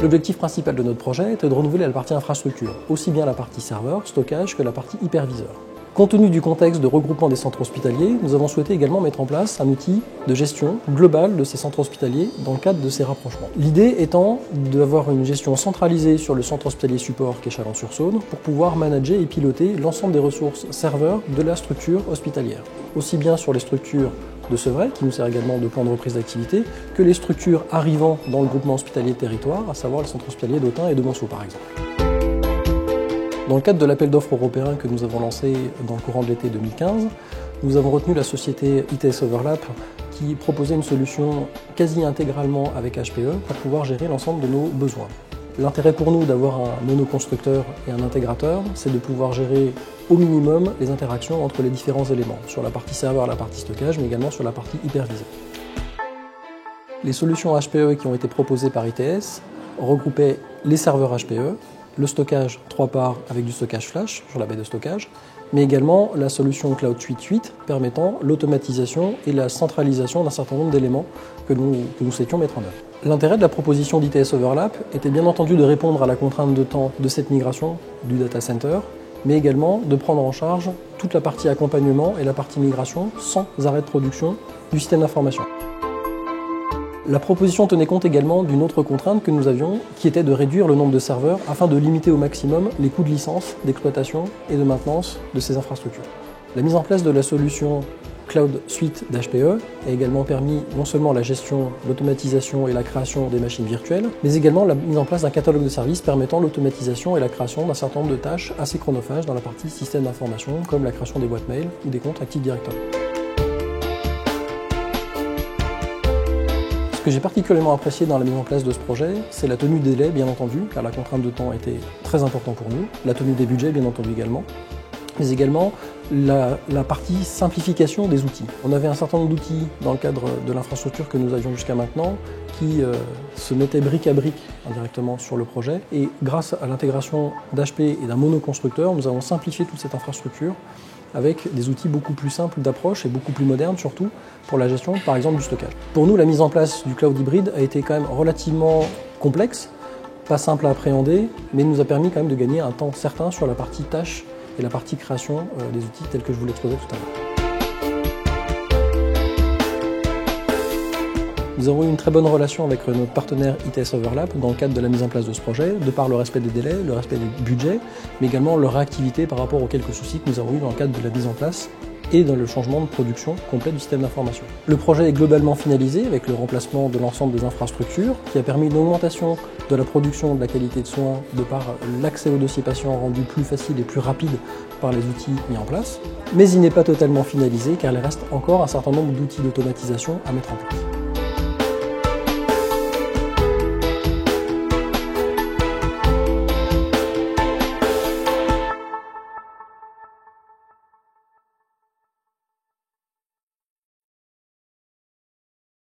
L'objectif principal de notre projet était de renouveler la partie infrastructure, aussi bien la partie serveur, stockage que la partie hyperviseur. Compte tenu du contexte de regroupement des centres hospitaliers, nous avons souhaité également mettre en place un outil de gestion globale de ces centres hospitaliers dans le cadre de ces rapprochements. L'idée étant d'avoir une gestion centralisée sur le centre hospitalier support qu'est Chalon-sur-Saône pour pouvoir manager et piloter l'ensemble des ressources serveurs de la structure hospitalière. Aussi bien sur les structures de Sevray, qui nous sert également de plan de reprise d'activité, que les structures arrivant dans le groupement hospitalier de territoire, à savoir le centre hospitalier d'Autun et de Monceau par exemple. Dans le cadre de l'appel d'offres européen que nous avons lancé dans le courant de l'été 2015, nous avons retenu la société ITS Overlap qui proposait une solution quasi intégralement avec HPE pour pouvoir gérer l'ensemble de nos besoins. L'intérêt pour nous d'avoir un monoconstructeur et un intégrateur, c'est de pouvoir gérer au minimum les interactions entre les différents éléments, sur la partie serveur, la partie stockage, mais également sur la partie hyperviseur. Les solutions HPE qui ont été proposées par ITS regroupaient les serveurs HPE, le stockage 3 parts avec du stockage flash sur la baie de stockage, mais également la solution Cloud Suite 8 permettant l'automatisation et la centralisation d'un certain nombre d'éléments que nous souhaitions mettre en œuvre. L'intérêt de la proposition d'ITS Overlap était bien entendu de répondre à la contrainte de temps de cette migration du data center, mais également de prendre en charge toute la partie accompagnement et la partie migration sans arrêt de production du système d'information. La proposition tenait compte également d'une autre contrainte que nous avions, qui était de réduire le nombre de serveurs afin de limiter au maximum les coûts de licence, d'exploitation et de maintenance de ces infrastructures. La mise en place de la solution Cloud Suite d'HPE a également permis non seulement la gestion, l'automatisation et la création des machines virtuelles, mais également la mise en place d'un catalogue de services permettant l'automatisation et la création d'un certain nombre de tâches assez chronophages dans la partie système d'information, comme la création des boîtes mail ou des comptes Active Directory. Ce que j'ai particulièrement apprécié dans la mise en place de ce projet, c'est la tenue des délais, bien entendu, car la contrainte de temps était très importante pour nous, la tenue des budgets, bien entendu également, mais également la partie simplification des outils. On avait un certain nombre d'outils dans le cadre de l'infrastructure que nous avions jusqu'à maintenant qui se mettaient brique à brique indirectement sur le projet, et grâce à l'intégration d'HP et d'un monoconstructeur, nous avons simplifié toute cette infrastructure avec des outils beaucoup plus simples d'approche et beaucoup plus modernes surtout pour la gestion par exemple du stockage. Pour nous, la mise en place du cloud hybride a été quand même relativement complexe, pas simple à appréhender, mais nous a permis quand même de gagner un temps certain sur la partie tâches et la partie création des outils tels que je vous l'exposais tout à l'heure. Nous avons eu une très bonne relation avec notre partenaire ITS Overlap dans le cadre de la mise en place de ce projet, de par le respect des délais, le respect des budgets, mais également leur réactivité par rapport aux quelques soucis que nous avons eu dans le cadre de la mise en place et dans le changement de production complet du système d'information. Le projet est globalement finalisé avec le remplacement de l'ensemble des infrastructures qui a permis une augmentation de la production de la qualité de soins de par l'accès aux dossiers patients rendu plus facile et plus rapide par les outils mis en place. Mais il n'est pas totalement finalisé car il reste encore un certain nombre d'outils d'automatisation à mettre en place.